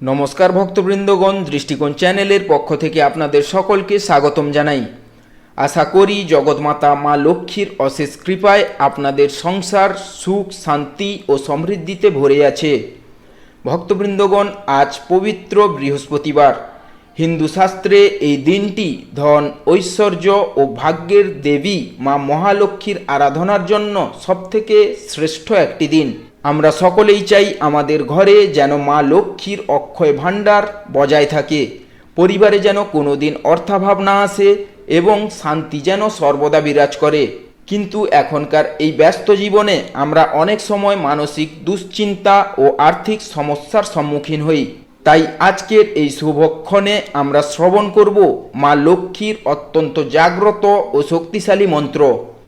নমস্কার ভক্তবৃন্দগণ, দৃষ্টিকোণ চ্যানেলের পক্ষ থেকে আপনাদের সকলকে স্বাগতম জানাই। আশা করি জগৎমাতা মা লক্ষ্মীর অশেষ কৃপায় আপনাদের সংসার সুখ শান্তি ও সমৃদ্ধিতে ভরে আছে। ভক্তবৃন্দগণ, আজ পবিত্র বৃহস্পতিবার। হিন্দু শাস্ত্রে এই দিনটি ধন ঐশ্বর্য ও ভাগ্যের দেবী মা মহালক্ষ্মীর আরাধনার জন্য সবথেকে শ্রেষ্ঠ একটি দিন। আমরা সকলেই চাই আমাদের ঘরে যেন মা লক্ষ্মীর অক্ষয় ভাণ্ডার বজায় থাকে, পরিবারে যেন কোনোদিন অর্থাভাব না আসে এবং শান্তি যেন সর্বদা বিরাজ করে। কিন্তু এখনকার এই ব্যস্ত জীবনে আমরা অনেক সময় মানসিক দুশ্চিন্তা ও আর্থিক সমস্যার সম্মুখীন হই। তাই আজকের এই শুভক্ষণে আমরা শ্রবণ করব মা লক্ষ্মীর অত্যন্ত জাগ্রত ও শক্তিশালী মন্ত্র।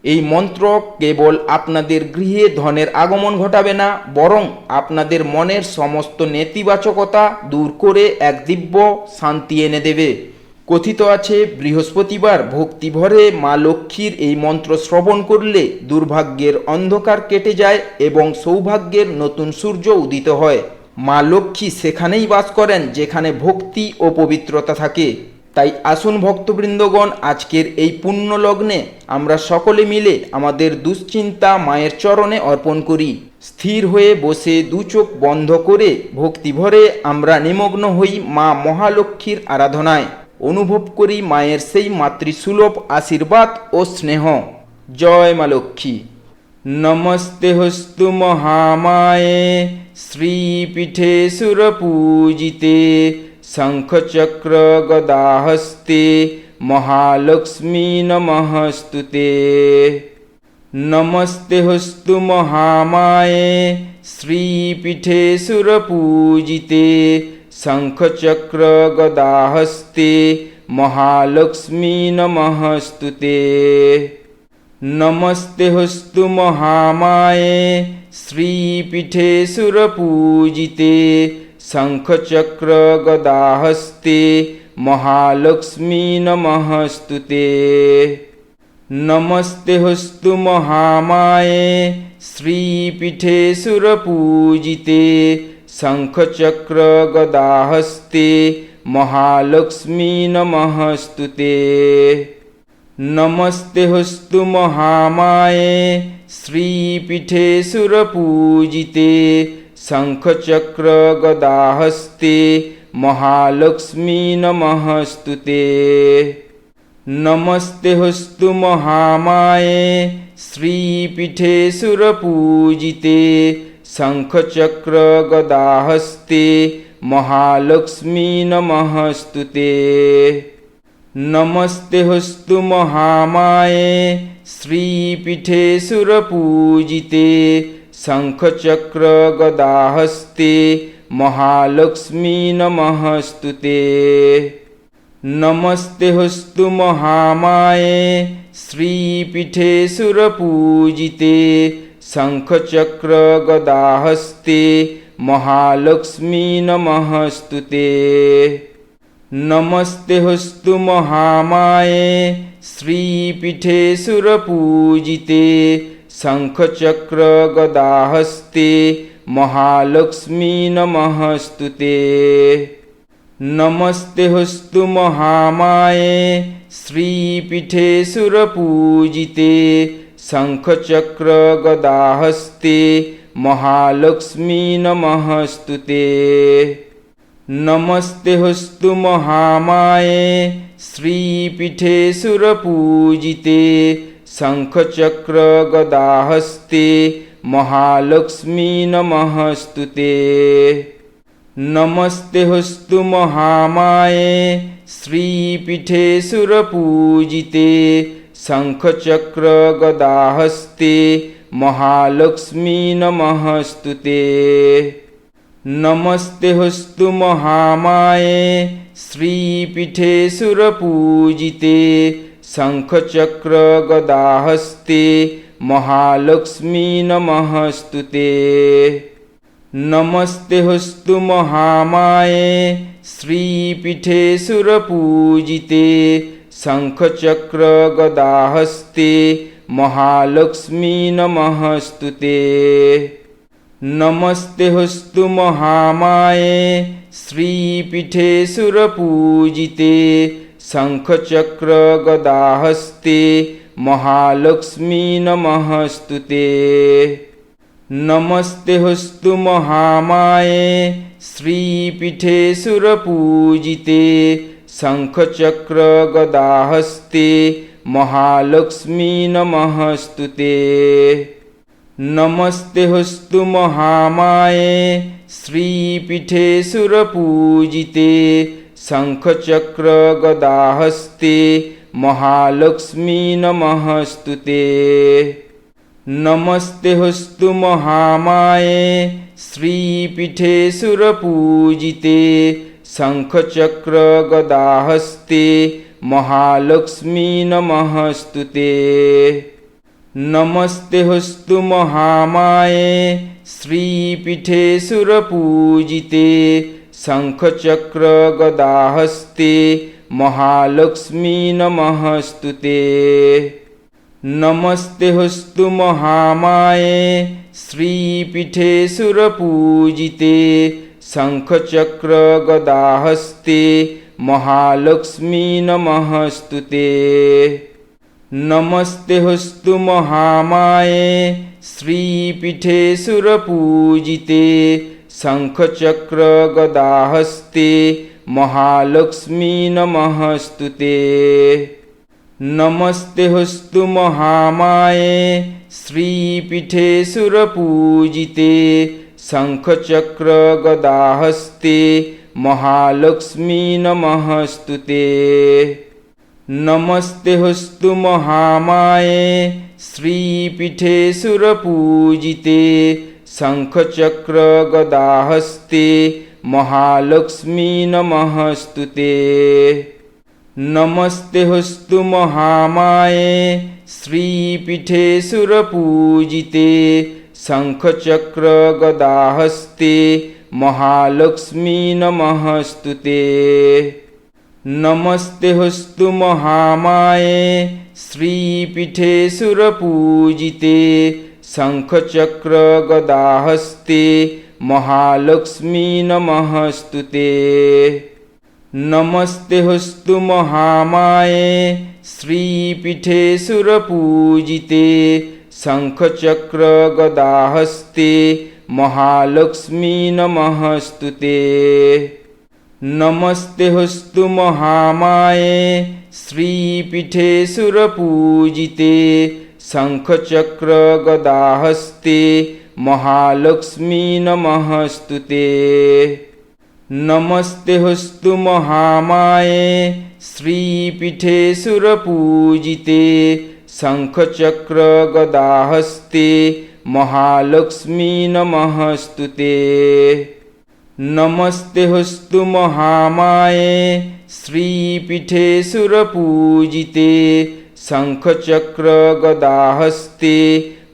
এই মন্ত্র কেবল আপনাদের গৃহে ধনের আগমন ঘটাবে না, বরং আপনাদের মনের সমস্ত নেতিবাচকতা দূর করে এক দিব্য শান্তি এনে দেবে। কথিত আছে, বৃহস্পতিবার ভক্তি ভরে মা লক্ষ্মীর এই মন্ত্র শ্রবণ করলে দুর্ভাগ্যের অন্ধকার কেটে যায় এবং সৌভাগ্যের নতুন সূর্য উদিত হয়। মা লক্ষ্মী সেখানেই বাস করেন যেখানে ভক্তি ও পবিত্রতা থাকে। তাই আসুন ভক্তবৃন্দগণ, আজকের এই পুণ্য লগ্নে আমরা সকলে মিলে আমাদের দুশ্চিন্তা মায়ের চরণে অর্পণ করি। স্থির হয়ে বসে দু চোখ বন্ধ করে ভক্তিভরে আমরা নিমগ্ন হই মা মহালক্ষ্মীর আরাধনায়। অনুভব করি মায়ের সেই মাতৃসুলভ আশীর্বাদ ও স্নেহ। জয় মা লক্ষ্মী। নমস্তে হস্তু মহামায়ে শ্রীপীঠে সুরপূজিতে শঙ্খচক্র গদাহস্তে মহালক্ষ্মী নমস্তুতে। নমস্তে হস্তু মহামায়ে শ্রীপীঠে সুরপূজিতে শঙ্খচক্র গদাহস্তে মহালক্ষ্মী নমস্তুতে। নমস্তে হস্তু মহামায়ে শ্রীপীঠে সুরপূজিতে শঙ্খচক্র গদাহস্তে মহালক্ষ্মী নমস্তুতে। নমস্তে হস্তু মহামায়ে শ্রীপীঠে সুরপূজিতে শঙ্খচক্র গদাহস্তে মহালক্ষ্মী নমস্তুতে। নমস্তে হস্তু মহামায়ে শ্রীপীঠে সুরপূজিতে শঙ্খচক্র গদাহস্তে মহালক্ষ্মী নমস্তুতে। নমস্তে হস্তু মহামায়ে শ্রীপীঠে সুরপূজিতে শঙ্খচক্র গদাহস্তে মহালক্ষ্মী নমস্তুতে। নমস্তে হস্তু মহামায়ে শ্রীপীঠে সুরপূজিতে শঙ্খচক্র গদাহস্তে মহালক্ষ্মী নমস্তুতে। নমস্তে হস্তু মহামায়ে শ্রীপীঠে সুরপূজিতে শঙ্খচক্র গদাহস্তে মহালক্ষ্মী নমস্তুতে। নমস্তে হস্তু মহামায়ে শ্রীপীঠে সুরপূজিতে শঙ্খচক্র গদাহস্তে মহালক্ষ্মী নমস্তুতে। নমস্তে হস্তু মহামায়ে শ্রীপীঠে সুরপূজিতে শঙ্খচক্র গদাহস্তে মহালক্ষ্মী নমস্তুতে। নমস্তে হস্তু মহামায়ে শ্রীপীঠে সুরপূজিতে শঙ্খচক্র গদাহস্তে মহালক্ষ্মী নমস্তুতে। নমস্তে হস্তু মহামায়ে শ্রীপীঠে সুরপূজিতে শঙ্খচক্র গদাহস্তে মহালক্ষ্মী নমস্তুতে। নমস্তে হস্তু মহামায়ে শ্রীপীঠে সুরপূজিতে শঙ্খচক্র গদাহস্তে মহালক্ষ্মী নমস্তুতে। নমস্তে হস্তু মহামায়ে শ্রীপীঠে সুরপূজিতে শঙ্খচক্র গদাহস্তে মহালক্ষ্মী নমস্তুতে। নমস্তে হস্তু মহামায়ে श्रीपीठे सुरपूजिते शंखचक्र गदाहस्ते महालक्ष्मी नमस्तुते। नमस्ते हस्तु महामाये श्रीपीठे सुरपूजिते शंखचक्र गदाहस्ते महालक्ष्मी नमस्तुते। नमस्ते हस्तु महामाये श्रीपीठे सुरपूजिते शंखचक्र गदाहस्ते महालक्ष्मी नमस्तुते। नमस्ते हस्तु महामाये श्रीपीठे सुरपूजिते शंखचक्र गदाहस्ते महालक्ष्मी नमस्तुते। नमस्ते हस्तु महामाये श्रीपीठे सुरपूजिते शंखचक्र गदाहस्ते महालक्ष्मी नमस्तुते। नमस्ते हस्तु महामाये श्रीपीठे सुरपूजिते शंखचक्र गदाहस्ते महालक्ष्मी नमस्तुते। नमस्ते हस्तु महामाये श्रीपीठे सुरपूजिते शंखचक्र गदाहस्ते महालक्ष्मी नमस्तुते। नमस्ते हस्तु महामाये श्रीपीठे सुरपूजिते शंखचक्र गदाहस्ते महालक्ष्मी नमस्तुते। नमस्ते हस्तु महामाये श्रीपीठे सुरपूजिते शंखचक्र गदाहस्ते महालक्ष्मी नमस्तुते। नमस्ते हस्तु महामाये श्रीपीठे सुरपूजिते शंखचक्र गदाहस्ते महालक्ष्मी नमस्तुते। नमस्ते हस्तु महामाये श्रीपीठे सुरपूजिते शंखचक्र गदाहस्ते महालक्ष्मी नमस्तुते। नमस्ते हस्तु महामाये श्रीपीठे सुरपूजिते शंखचक्र गदाहस्ते महालक्ष्मी नमस्तुते। नमस्ते हस्तु महामाये श्रीपीठे सुरपूजिते शंखचक्र गदाहस्ते महालक्ष्मी नमस्तुते। नमस्ते हस्तु महामाये श्रीपीठे सुरपूजिते शंखचक्र गदाहस्ते महालक्ष्मी नमस्तुते। नमस्ते हस्तु महामाये श्रीपीठे सुरपूजिते शंखचक्र गदाहस्ते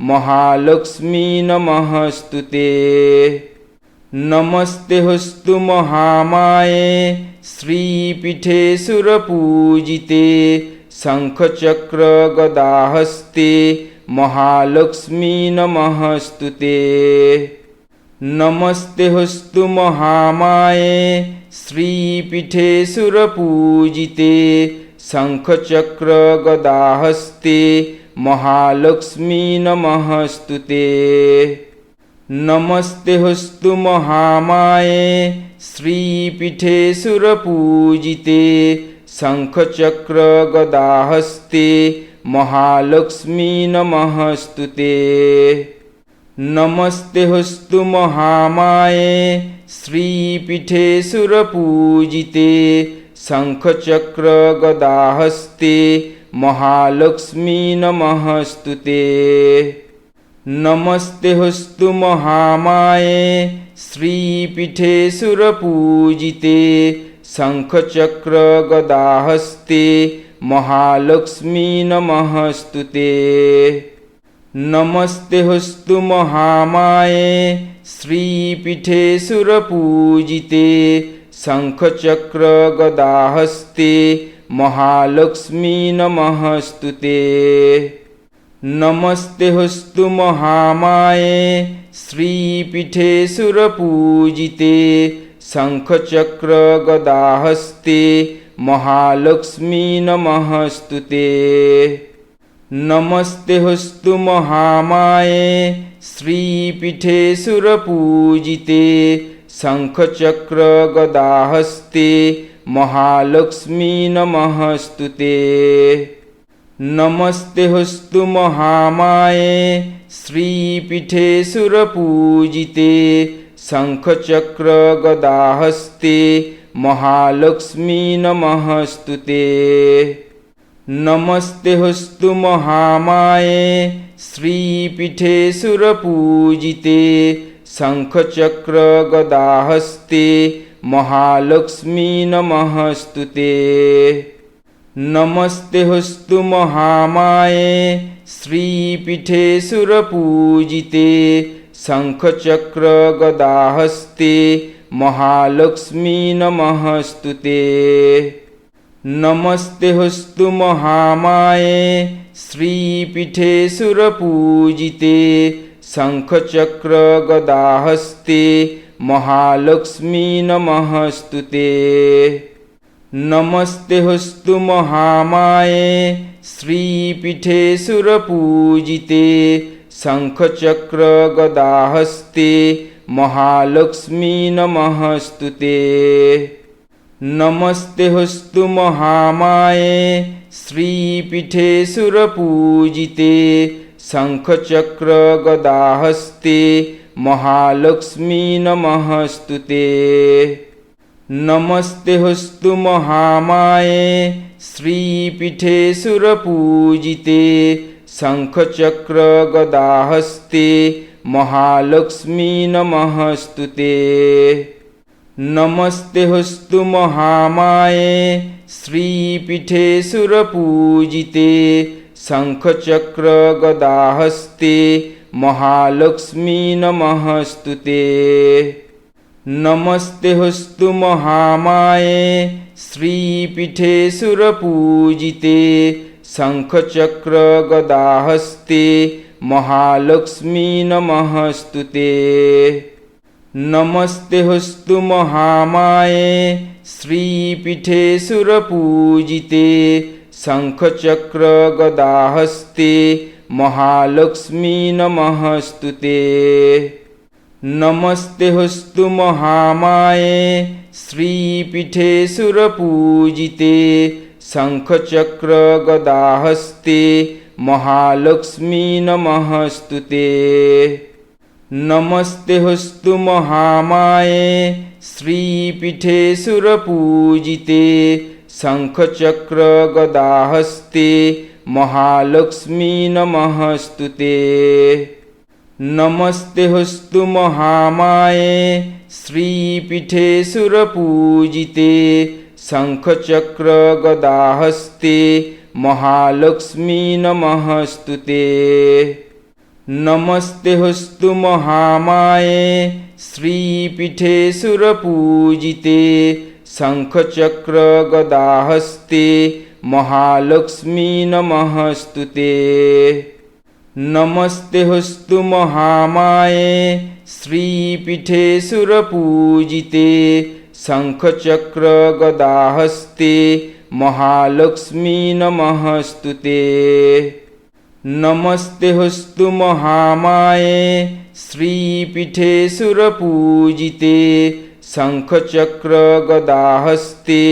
महालक्ष्मी नमस्तुते। नमस्ते हस्तु महामाये श्रीपीठे सुरपूजिते शंखचक्र गदाहस्ते महालक्ष्मी नमस्तुते। नमस्ते हस्तु महामाये श्रीपीठे सुरपूजिते शंखचक्र गदाहस्ते महालक्ष्मी नमस्तुते। नमस्ते हस्तु महामाये श्रीपीठे सुरपूजिते शंखचक्र गदाहस्ते महालक्ष्मी नमस्तुते। नमस्ते हस्तु महामाये श्रीपीठे सुरपूजिते शंखचक्र गदाहस्ते महालक्ष्मी नमस्तुते। नमस्ते हस्तु महामाये श्रीपीठे सुरपूजिते शंखचक्र गदाहस्ते महालक्ष्मी नमस्तुते। नमस्ते हस्तु महामाये श्रीपीठे सुरपूजिते शंखचक्र गदाहस्ते महालक्ष्मी नमस्तुते। नमस्ते हस्तु महामाये श्रीपीठे सुरपूजिते शंखचक्र गदाहस्ते महालक्ष्मी नमस्तुते। नमस्तेऽस्तु महामाये श्रीपीठे सुरपूजिते शंखचक्र गदाहस्ते महालक्ष्मी नमस्तुते। नमस्तेऽस्तु महामाये श्रीपीठे सुरपूजिते शंखचक्र गदाहस्ते महालक्ष्मी नमस्तुते। नमस्तेऽस्तु महामाये श्रीपीठे सुरपूजिते शंखचक्र गदाहस्ते महालक्ष्मी नमस्तुते। नमस्तेऽस्तु महामाये श्रीपीठे सुरपूजिते शंखचक्र गदाहस्ते महालक्ष्मी नमस्तुते। नमस्तेऽस्तु महामाये श्रीपीठे सुरपूजिते शंखचक्र गदाहस्ते महालक्ष्मी नमस्तुते। नमस्तेऽस्तु महामाये श्रीपीठे सुरपूजिते शंखचक्र गदाहस्ते महालक्ष्मी नमस्तुते। नमस्तेऽस्तु महामाये श्रीपीठे सुरपूजिते शंखचक्र गदाहस्ते महालक्ष्मी नमस्तुते। नमस्तेऽस्तु महामाये श्रीपीठे सुरपूजिते शंखचक्र गदाहस्ते महालक्ष्मी नमस्तुते। नमस्तेऽस्तु महामाये श्रीपीठे सुरपूजिते शंखचक्र गदाहस्ते महालक्ष्मी नमस्तुते। नमस्तेऽस्तु महामाये श्रीपीठे सुरपूजिते शंखचक्र गदाहस्ते महालक्ष्मी नमस्तुते। नमस्तेऽस्तु महामाये श्रीपीठे सुरपूजिते शंखचक्र गदाहस्ते महालक्ष्मी नमस्तुते। नमस्तेऽस्तु महामाये श्रीपीठे सुरपूजिते शंखचक्र गदाहस्ते महालक्ष्मी नमस्तुते। नमस्तेऽस्तु महामाये श्रीपीठे सुरपूजिते शंखचक्र गदाहस्ते महालक्ष्मी नमस्तुते। नमस्तेऽस्तु महामाये श्रीपीठे सुरपूजिते शंखचक्र गदाहस्ते महालक्ष्मी नमस्तुते। नमस्तेऽस्तु महामाये श्रीपीठे सुरपूजिते शंखचक्र गदाहस्ते महालक्ष्मी नमस्तुते। नमस्तेऽस्तु महामाये श्रीपीठे सुरपूजिते शंखचक्र गदाहस्ते महालक्ष्मी नमस्तुते। नमस्तेऽस्तु महामाये श्रीपीठे सुरपूजिते शंखचक्र गदाहस्ते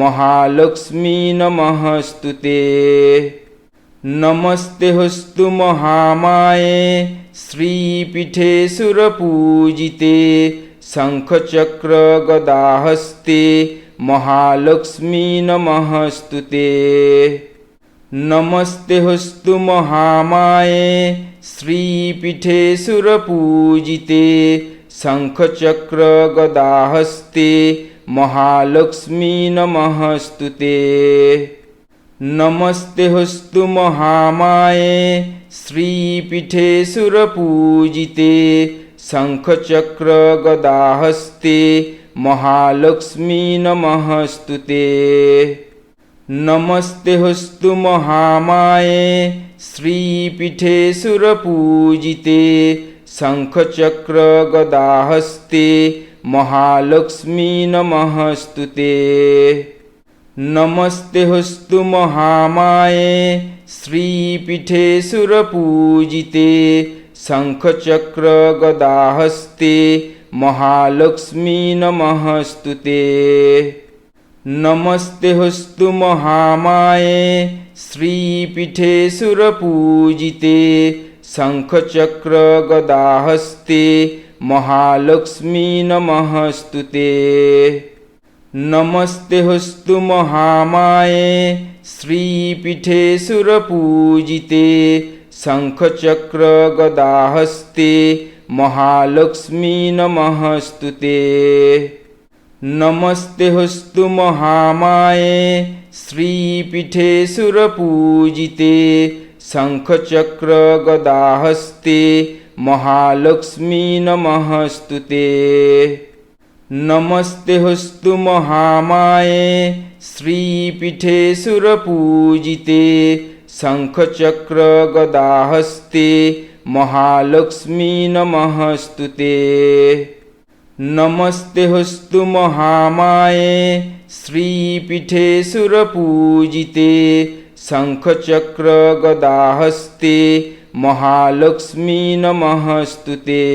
महालक्ष्मी नमस्तुते। नमस्तेऽस्तु महामाये श्रीपीठे सुरपूजिते शंखचक्र गदाहस्ते महालक्ष्मी नमस्तुते। नमस्तेऽस्तु महामाये श्रीपीठे सुरपूजिते शंखचक्र गदाहस्ते महालक्ष्मी नमस्तुते। नमस्तेऽस्तु महामाये श्रीपीठे सुरपूजिते शंखचक्र गदाहस्ते महालक्ष्मी नमस्तुते। नमस्तेऽस्तु महामाये श्रीपीठे सुरपूजिते शंखचक्र गदाहस्ते महालक्ष्मी नमस्तुते। नमस्तेऽस्तु महामाये श्रीपीठे सुरपूजिते शंखचक्र गदाहस्ते महालक्ष्मी नमस्तुते। नमस्तेऽस्तु महामाये श्रीपीठे सुरपूजिते शंखचक्र गदाहस्ते महालक्ष्मी नमस्तुते। नमस्तेऽस्तु महामाये श्रीपीठे सुरपूजिते शंखचक्र गदाहस्ते महालक्ष्मी नमस्तुते। नमस्तेऽस्तु महामाये श्रीपीठे सुरपूजिते शंखचक्र गदाहस्ते महालक्ष्मी नमस्तुते। नमस्तेऽस्तु महामाये श्रीपीठे सुरपूजिते शंखचक्र गदाहस्ते महालक्ष्मी नमस्तुते। नमस्तेऽस्तु महामाये श्रीपीठे सुरपूजिते शंखचक्र गदाहस्ते महालक्ष्मी नमस्तुते।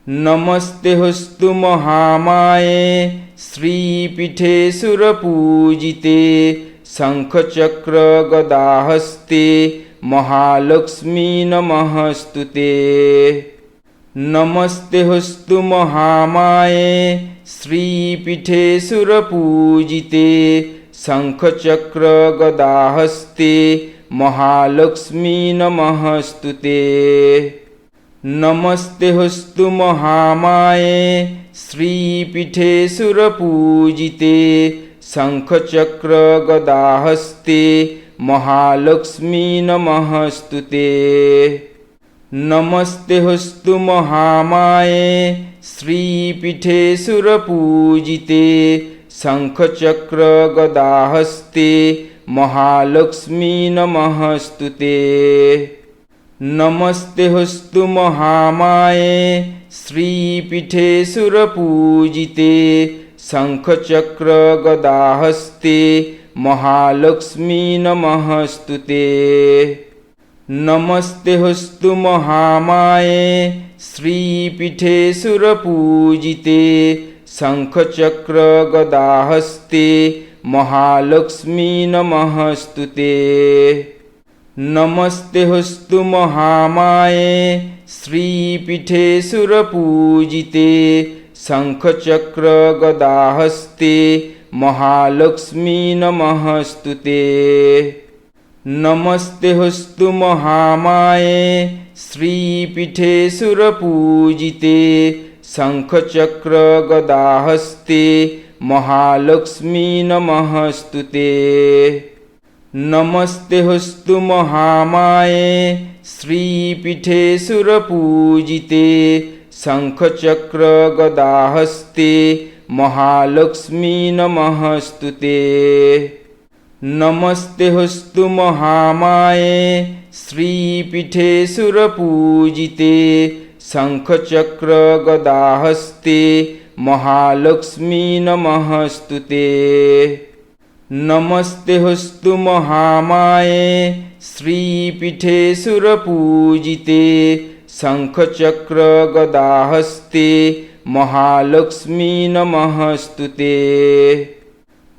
नमस्तेऽस्तु महामाये श्रीपीठे सुरपूजिते शंखचक्र गदाहस्ते महालक्ष्मी नमस्तुते। नमस्तेऽस्तु महामाये श्रीपीठे सुरपूजिते शंखचक्र गदाहस्ते महालक्ष्मी नमस्तुते। नमस्तेऽस्तु महामाये श्रीपीठे सुरपूजिते शंखचक्र गदाहस्ते महालक्ष्मी नमस्तुते। नमस्तेऽस्तु महामाये श्रीपीठे सुरपूजिते शंखचक्र गदाहस्ते महालक्ष्मी नमस्तुते। नमस्तेऽस्तु महामाये श्रीपीठे सुरपूजिते शंखचक्र गदाहस्ते महालक्ष्मी नमस्तुते। नमस्तेऽस्तु महामाये श्रीपीठे सुरपूजिते शंखचक्र गदाहस्ते महालक्ष्मी नमस्तुते। नमस्तेऽस्तु महामाये श्रीपीठे सुरपूजिते शंखचक्र गदाहस्ते महालक्ष्मी नमस्तुते। नमस्तेऽस्तु महामाये श्रीपीठे सुरपूजिते शंखचक्र गदाहस्ते महालक्ष्मी नमस्तुते। नमस्तेऽस्तु महामाये श्रीपीठे सुरपूजिते शंखचक्र गदाहस्ते महालक्ष्मी नमस्तुते। नमस्तेऽस्तु महामाये श्रीपीठे सुरपूजिते शंखचक्र गदाहस्ते महालक्ष्मी नमस्तुते। नमस्तेऽस्तु महामाये श्रीपीठे सुरपूजिते शंखचक्र गदाहस्ते महालक्ष्मी नमस्तुते।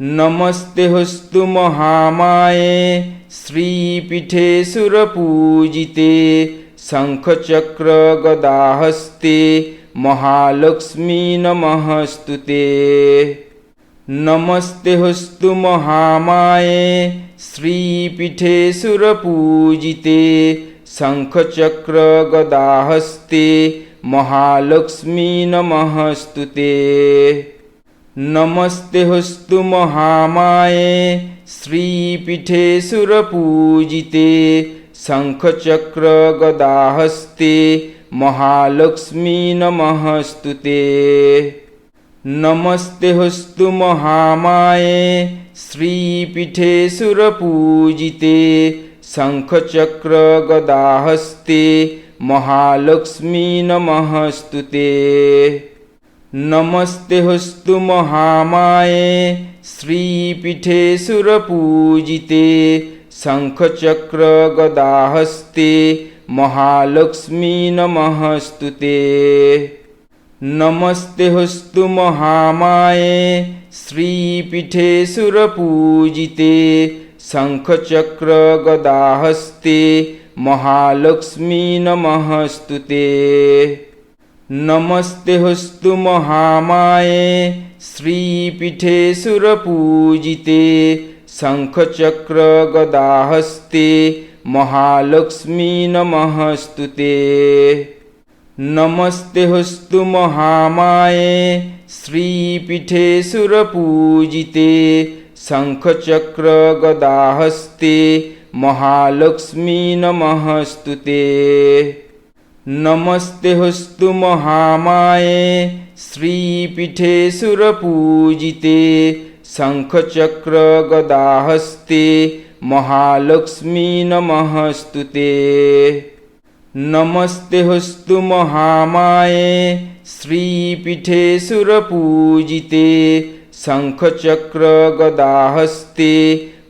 नमस्तेऽस्तु महामाये श्रीपीठे सुरपूजिते शंखचक्र गदाहस्ते महालक्ष्मी नमस्तुते। नमस्तेऽस्तु महामाये श्रीपीठे सुरपूजिते शंखचक्र गदाहस्ते महालक्ष्मी नमस्तुते। नमस्तेऽस्तु महामाये श्रीपीठे सुरपूजिते शंखचक्र गदाहस्ते महालक्ष्मी नमस्तुते। नमस्तेऽस्तु महामाये श्रीपीठे सुरपूजिते शंखचक्र गदाहस्ते महालक्ष्मी नमस्तुते। नमस्ते हस्तु महामाये श्रीपीठे सुरपूजिते शंखचक्र गदाहस्ते महालक्ष्मी नमस्तुते। नमस्ते हस्तु महामाये श्रीपीठे सुरपूजिते शंखचक्र गदाहस्ते महालक्ष्मी नमस्तुते। नमस्ते हस्तु महामाये श्रीपीठे सुरपूजिते शंखचक्र गदाहस्ते महालक्ष्मी नमस्तुते। नमस्ते हस्तु महामाये श्रीपीठे सुरपूजिते शंखचक्र गदाहस्ते महालक्ष्मी नमस्तुते। नमस्ते हस्तु महामाये श्रीपीठे सुरपूजिते शंखचक्र गदाहस्ते महालक्ष्मी नमस्तुते। नमस्ते हस्तु महामाये श्रीपीठे सुरपूजिते शंखचक्र गदाहस्ते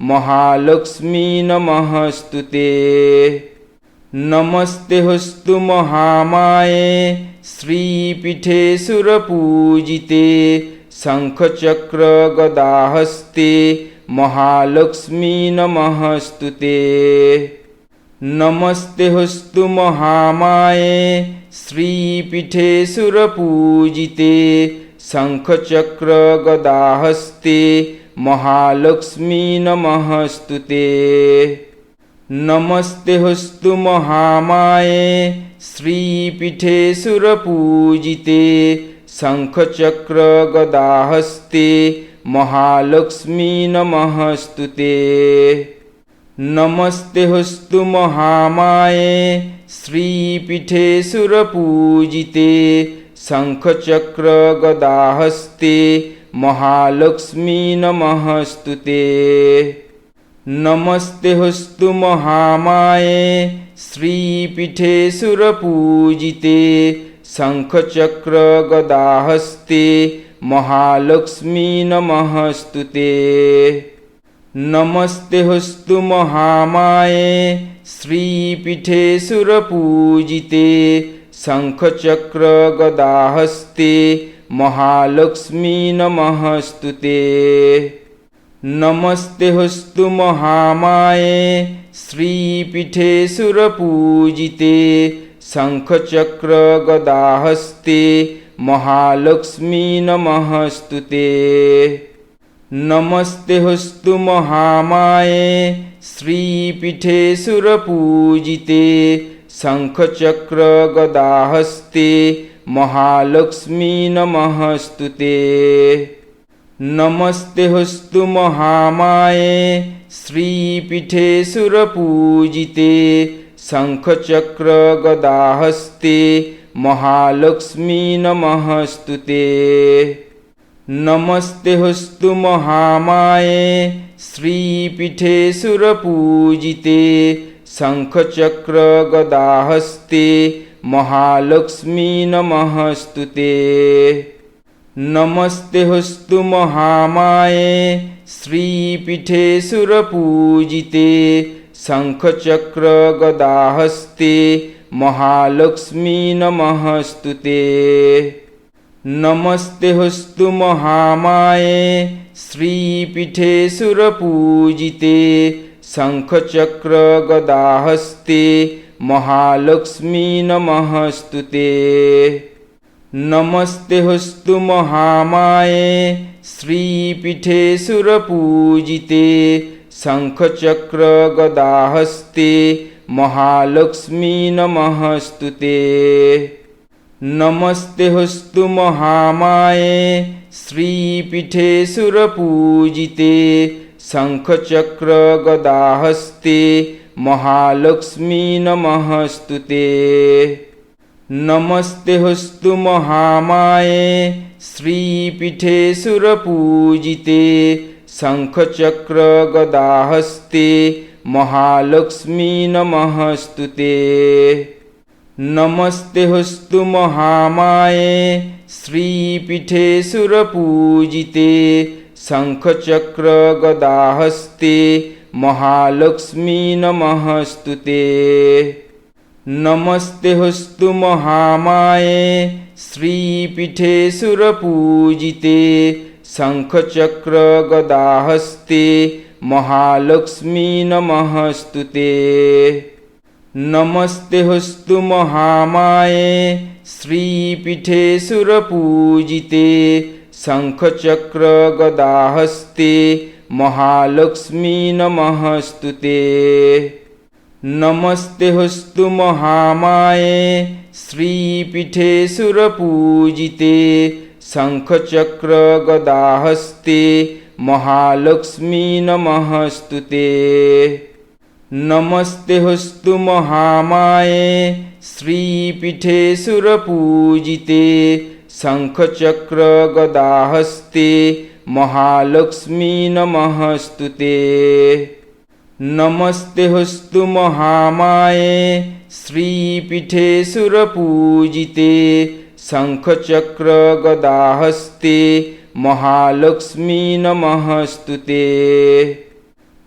महालक्ष्मी नमस्तुते। नमस्ते हस्तु महामाये श्रीपीठे सुरपूजिते शंखचक्र गदाहस्ते महालक्ष्मी नमस्तुते। नमस्ते हस्तु महामाये श्रीपीठे सुरपूजिते शंखचक्र गदाहस्ते महालक्ष्मी नमस्तुते। नमस्ते हस्तु महामाये श्रीपीठे सुरपूजिते शंखचक्र गदाहस्ते महालक्ष्मी नमस्तुते। नमस्ते हस्तु महामाये श्रीपीठे सुरपूजिते शंखचक्र गदाहस्ते महालक्ष्मी नमस्तुते। नमस्ते हस्तु महामाये श्रीपीठे सुरपूजिते शंखचक्र गदाहस्ते महालक्ष्मी नमस्तुते। नमस्ते हस्तु महामाये श्रीपीठे सुरपूजिते शंखचक्र गदाहस्ते महालक्ष्मी नमस्तुते। नमस्ते हस्तु महामाये श्रीपीठे सुरपूजिते शंखचक्र गदाहस्ते महालक्ष्मी नमस्तुते। नमस्ते हस्तु महामाये श्रीपीठे सुरपूजिते शंखचक्र गदाहस्ते महालक्ष्मी नमस्तुते। नमस्ते हस्तु महामाये श्रीपीठे सुरपूजिते शंखचक्र गदाहस्ते महालक्ष्मी नमस्तुते। नमस्ते हस्तु महामाये श्रीपीठे सुरपूजिते शंखचक्र गदाहस्ते महालक्ष्मी नमस्तुते। नमस्ते हस्तु महामाये श्रीपीठे सुरपूजिते शंखचक्र गदाहस्ते महालक्ष्मी नमस्तुते। नमस्ते हस्तु महामाये श्रीपीठे सुरपूजिते शंखचक्र गदाहस्ते महालक्ष्मी नमस्तुते। नमस्ते हस्तु महामाये श्रीपीठे सुरपूजिते शंखचक्र गदाहस्ते महालक्ष्मी नमस्तुते। नमस्ते हस्तु महामाये श्रीपीठे सुरपूजिते शंखचक्र गदाहस्ते महालक्ष्मी नमस्तुते। नमस्ते हस्तु महामाये श्रीपीठे सुरपूजिते शंखचक्र गदाहस्ते महालक्ष्मी नमस्तुते। नमस्ते हस्तु महामाये श्रीपीठे सुरपूजिते शंखचक्र गदाहस्ते महालक्ष्मी नमस्तुते। नमस्ते हस्तु महामाये श्रीपीठे सुरपूजिते शंखचक्र गदाहस्ते महालक्ष्मी नमस्तुते। नमस्ते हस्तु महामाये श्रीपीठे सुरपूजिते शंखचक्र गदाहस्ते महालक्ष्मी नमस्तुते। नमस्ते हस्तु महामाये श्रीपीठे सुरपूजिते शंखचक्र गदाहस्ते महालक्ष्मी नमस्तुते। नमस्ते हस्तु महामाये श्रीपीठे सुरपूजिते शंखचक्र गदाहस्ते महालक्ष्मी नमस्तुते। नमस्ते हस्तु महामाये श्रीपीठे सुरपूजिते शंखचक्र गदाहस्ते महालक्ष्मी नमस्तुते।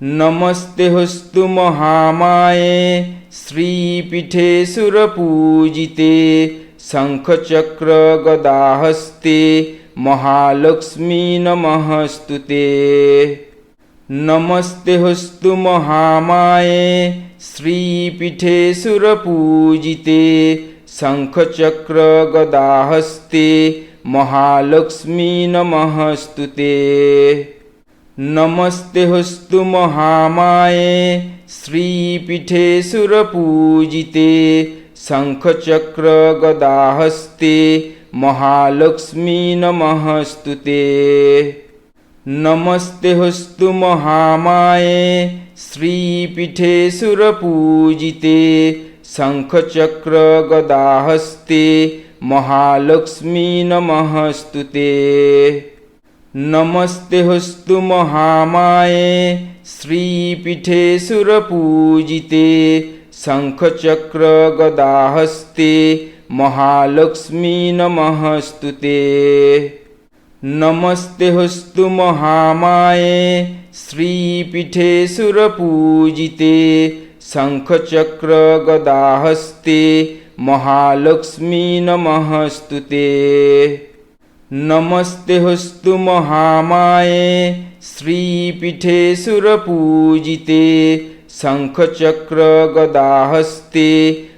नमस्ते हस्तु महामाये श्रीपीठे सुरपूजिते शंखचक्र गदाहस्ते महालक्ष्मी नमस्तुते। नमस्ते हस्तु महामाये श्रीपीठे सुरपूजिते शंखचक्र गदाहस्ते महालक्ष्मी नमस्तुते। नमस्ते हस्तु महामाये श्रीपीठे सुरपूजिते शंखचक्र गदाहस्ते महालक्ष्मी नमस्तुते। नमस्ते हस्तु महामाये श्रीपीठे सुरपूजिते शंखचक्र गदाहस्ते महालक्ष्मी नमस्तुते। नमस्ते हस्तु महामाये श्रीपीठे सुरपूजिते शंखचक्र गदाहस्ते महालक्ष्मी नमस्तुते। नमस्ते हस्तु महामाये श्रीपीठे सुरपूजिते शंखचक्र गदाहस्ते महालक्ष्मी नमस्तुते। नमस्ते हस्तु महामाये श्रीपीठे सुरपूजिते शंखचक्र गदाहस्ते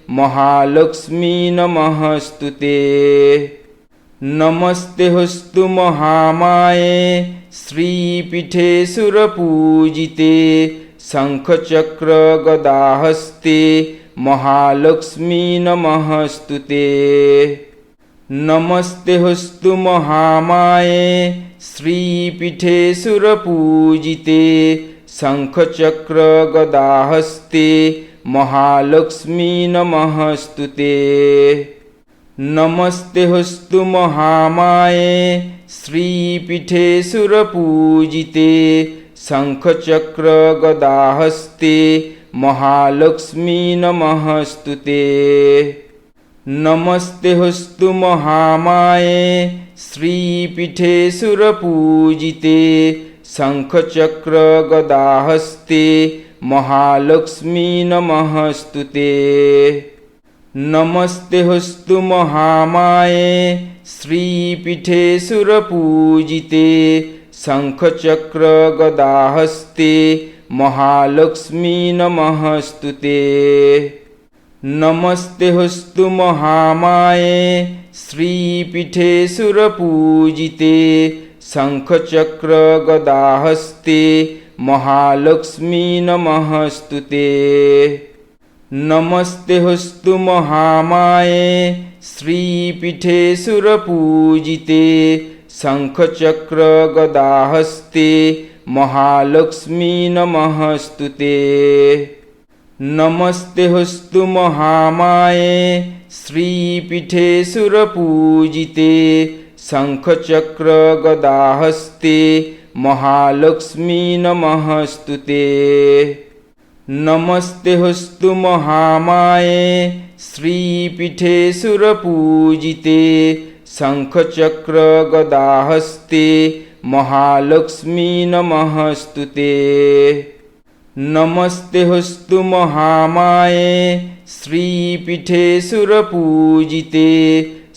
महालक्ष्मी नमस्तुते। नमस्ते हस्तु महामाये श्रीपीठे सुरपूजिते शंखचक्र गदाहस्ते महालक्ष्मी नमस्तुते। नमस्ते हस्तु महामाये श्रीपीठे सुरपूजिते शंखचक्र गदाहस्ते महालक्ष्मी नमस्तुते। नमस्ते हस्तु महामाये श्रीपीठे सुरपूजिते शंखचक्र गदाहस्ते महालक्ष्मी नमस्तुते। नमस्ते हस्तु महामाये श्रीपीठे सुरपूजिते शंखचक्र गदाहस्ते महालक्ष्मी नमस्तुते। नमस्ते हस्तु महामाये श्रीपीठे सुरपूजिते शंखचक्र गदाहस्ते महालक्ष्मी नमस्तुते। नमस्ते हस्तु महामाये श्रीपीठे सुरपूजिते शंखचक्र गदाहस्ते महालक्ष्मी नमस्तुते। नमस्ते हस्तु महामाये श्रीपीठे सुरपूजिते शंखचक्र गदाहस्ते महालक्ष्मी नमस्तुते। नमस्ते हस्तु महामाये श्रीपीठे सुरपूजिते शंखचक्र गदाहस्ते महालक्ष्मी नमस्तुते। नमस्ते हस्तु महामाये श्रीपीठे सुरपूजिते शंखचक्र गदाहस्ते महालक्ष्मी नमस्तुते। नमस्ते हस्तु महामाये श्रीपीठे सुरपूजिते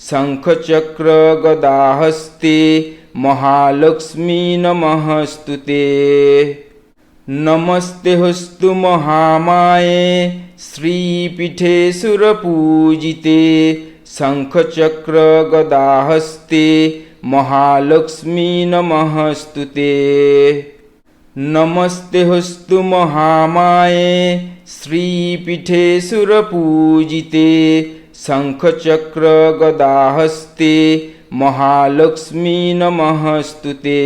शंखचक्र गदाहस्ते महालक्ष्मी नमस्तुते। नमस्ते हस्तु महामाये श्रीपीठे सुरपूजिते शंखचक्र गदाहस्ते महालक्ष्मी नमस्तुते। नमस्ते हस्तु महामाये श्रीपीठे सुरपूजिते शंखचक्र गदाहस्ते महालक्ष्मी नमस्तुते।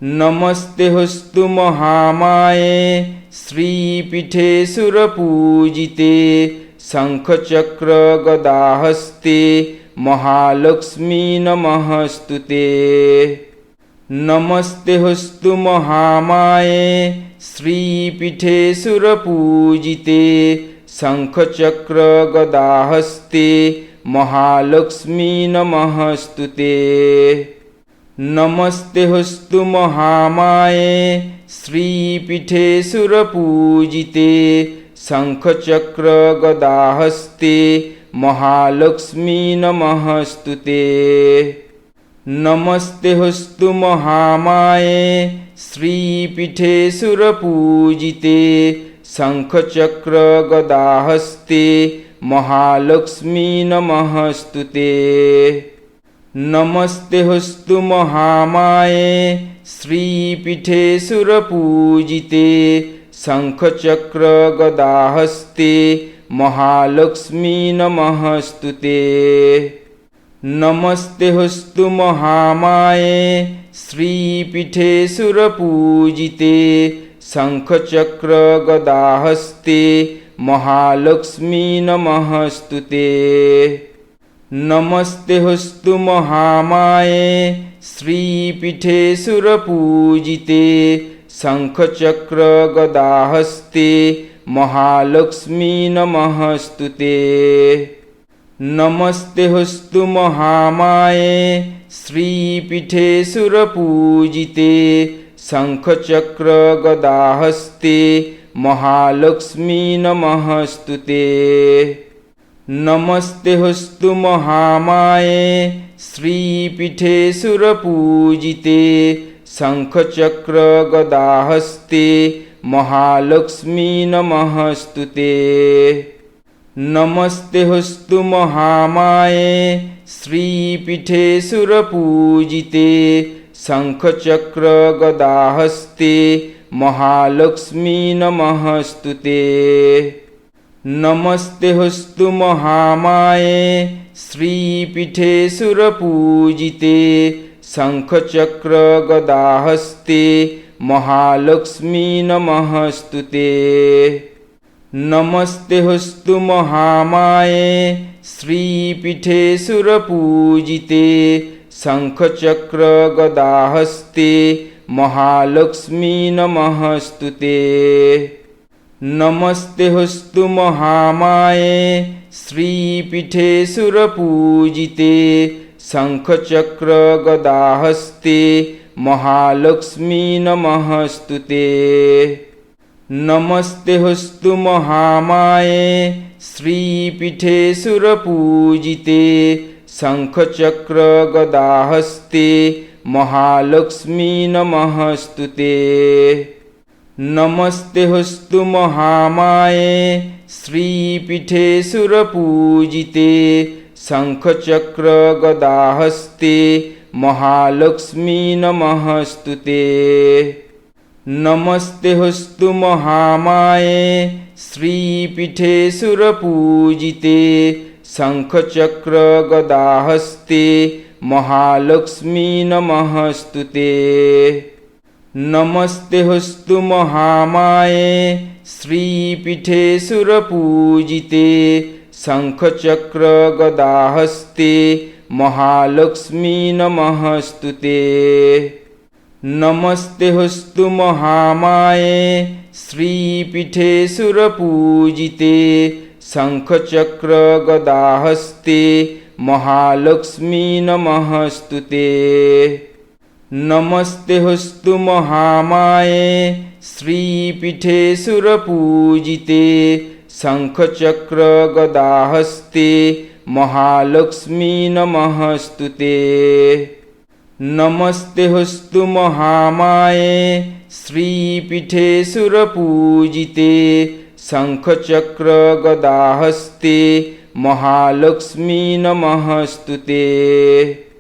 नमस्ते हस्तु महामाये श्रीपीठे सुरपूजिते शंखचक्र गदाहस्ते महालक्ष्मी नमस्तुते। नमस्ते हस्तु महामाये श्रीपीठे सुरपूजिते शंखचक्र गदाहस्ते महालक्ष्मी नमस्तुते। नमस्ते हस्तु महामाये श्रीपीठे सुरपूजिते शंखचक्र गदाहस्ते महालक्ष्मी नमस्तुते। नमस्ते हस्तु महामाये श्रीपीठे सुरपूजिते शंखचक्र गदाहस्ते महालक्ष्मी नमस्तुते। नमस्ते हस्तु महामाये श्रीपीठे सुरपूजिते शंखचक्र गदाहस्ते महालक्ष्मी नमस्तुते। नमस्ते हस्तु महामाये श्रीपीठे सुरपूजिते शंखचक्र गदाहस्ते महालक्ष्मी नमस्तुते। नमस्ते हस्तु महामाये श्रीपीठे सुरपूजिते शंखचक्र गदाहस्ते महालक्ष्मी नमस्तुते। नमस्ते हस्तु महामाये श्रीपीठे सुरपूजिते शंखचक्र गदाहस्ते महालक्ष्मी नमस्तुते। नमस्ते हस्तु महामाये श्रीपीठे सुरपूजिते शंखचक्र गदाहस्ते महालक्ष्मी नमस्तुते। नमस्ते हस्तु महामाये श्रीपीठे सुरपूजिते शंखचक्र गदाहस्ते महालक्ष्मी नमस्तुते। नमस्ते हस्तु महामाये श्रीपीठे सुरपूजिते शंखचक्र गदाहस्ते महालक्ष्मी नमस्तुते। नमस्ते हस्तु महामाये श्रीपीठे सुरपूजिते शंखचक्र गदाहस्ते महालक्ष्मी नमस्तुते। नमस्ते हस्तु महामाये श्रीपीठे सुरपूजिते शंखचक्र गदाहस्ते महालक्ष्मी नमस्तुते। नमस्ते हस्तु महामाये श्रीपीठे सुरपूजिते शंखचक्र गदाहस्ते महालक्ष्मी नमस्तुते। नमस्ते हस्तु महामाये श्रीपीठे सुरपूजिते शंखचक्र गदाहस्ते महालक्ष्मी नमस्तुते। नमस्ते हस्तु महामाये श्रीपीठे सुरपूजिते शंखचक्र गदाहस्ते महालक्ष्मी नमस्तुते। नमस्ते हस्तु महामाये श्रीपीठे सुरपूजिते शंखचक्र गदाहस्ते महालक्ष्मी नमस्तुते। नमस्ते हस्तु महामाये श्रीपीठे सुरपूजिते शङ्खचक्रगदाहस्ते महालक्ष्मी नमस्तु ते। नमस्ते हस्तु महामाये श्रीपीठे सुरपूजिते शङ्खचक्रगदाहस्ते महालक्ष्मी नमस्तु ते। नमस्ते हस्तु महामाये श्रीपीठे सुरपूजिते शङ्खचक्रगदाहस्ते महालक्ष्मी नमस्तु ते।